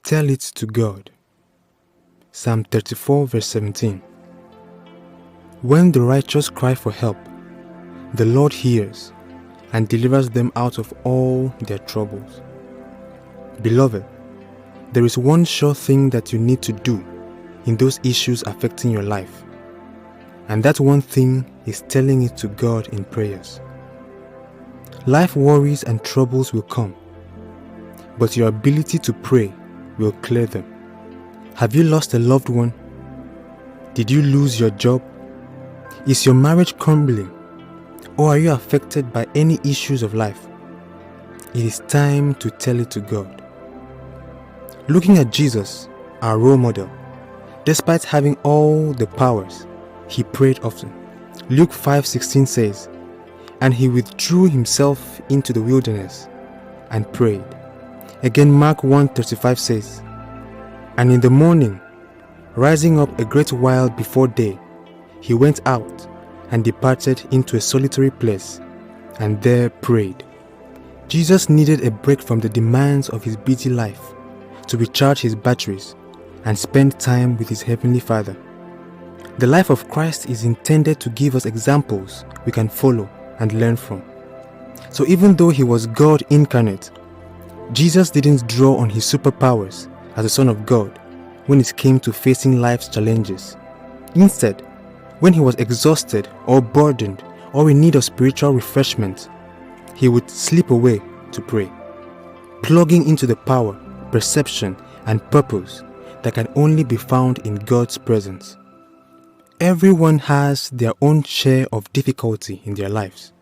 Tell it to God. Psalm 34 verse 17. When the righteous cry for help, the Lord hears and delivers them out of all their troubles. Beloved, there is one sure thing that you need to do in those issues affecting your life. And that one thing is telling it to God in prayers. Life worries and troubles will come, but your ability to pray will clear them. Have you lost a loved one? Did you lose your job? Is your marriage crumbling? Or are you affected by any issues of life? It is time to tell it to God. Looking at Jesus, our role model, despite having all the powers, he prayed often. Luke 5:16 says, "And he withdrew himself into the wilderness and prayed." Again, Mark 1:35 says, "And in the morning, rising up a great while before day, he went out and departed into a solitary place, and there prayed." Jesus needed a break from the demands of his busy life to recharge his batteries and spend time with his Heavenly Father. The life of Christ is intended to give us examples we can follow and learn from. So even though he was God incarnate, Jesus didn't draw on his superpowers as the Son of God when it came to facing life's challenges. Instead, when he was exhausted or burdened or in need of spiritual refreshment, he would slip away to pray, plugging into the power, perception, and purpose that can only be found in God's presence. Everyone has their own share of difficulty in their lives.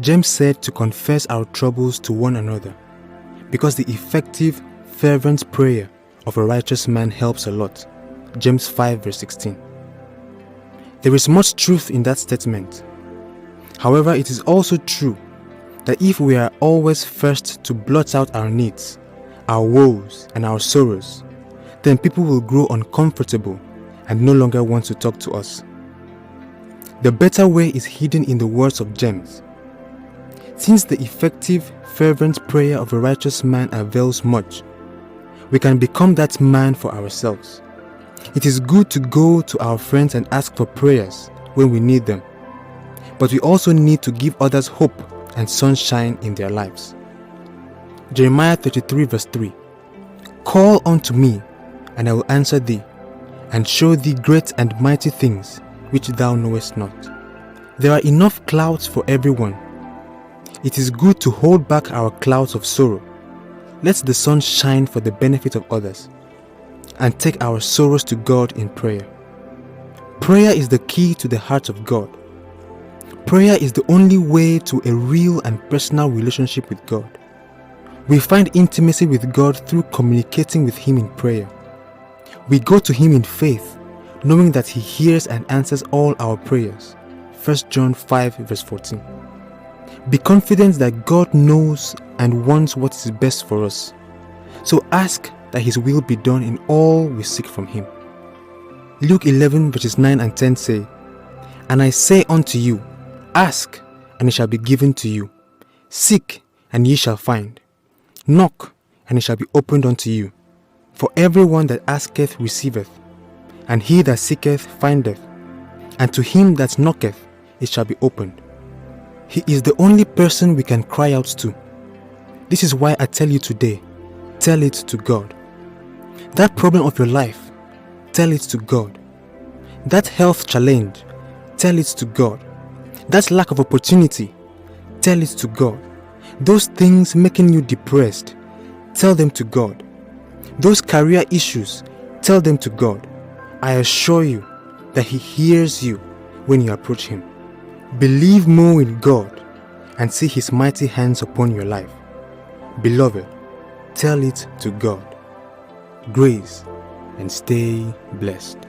James said to confess our troubles to one another, because the effective, fervent prayer of a righteous man helps a lot. James 5 verse 16. There is much truth in that statement. However, it is also true that if we are always first to blot out our needs, our woes, and our sorrows, then people will grow uncomfortable and no longer want to talk to us. The better way is hidden in the words of James. Since the effective, fervent prayer of a righteous man avails much, we can become that man for ourselves. It is good to go to our friends and ask for prayers when we need them, but we also need to give others hope and sunshine in their lives. Jeremiah 33 verse 3. "Call unto me, and I will answer thee, and show thee great and mighty things which thou knowest not." There are enough clouds for everyone. It is good to hold back our clouds of sorrow. Let the sun shine for the benefit of others, and take our sorrows to God in prayer. Prayer is the key to the heart of God. Prayer is the only way to a real and personal relationship with God. We find intimacy with God through communicating with Him in prayer. We go to Him in faith, knowing that He hears and answers all our prayers. 1 John 5 verse 14. Be confident that God knows and wants what is best for us. So ask that His will be done in all we seek from Him. Luke 11 verses 9 and 10 say, "And I say unto you, ask, and it shall be given to you. Seek, and ye shall find. Knock, and it shall be opened unto you. For everyone that asketh receiveth, and he that seeketh findeth, and to him that knocketh it shall be opened." He is the only person we can cry out to. This is why I tell you today, tell it to God. That problem of your life, tell it to God. That health challenge, tell it to God. That lack of opportunity, tell it to God. Those things making you depressed, tell them to God. Those career issues, tell them to God. I assure you that He hears you when you approach Him. Believe more in God and see His mighty hands upon your life. Beloved, tell it to God. Grace and stay blessed.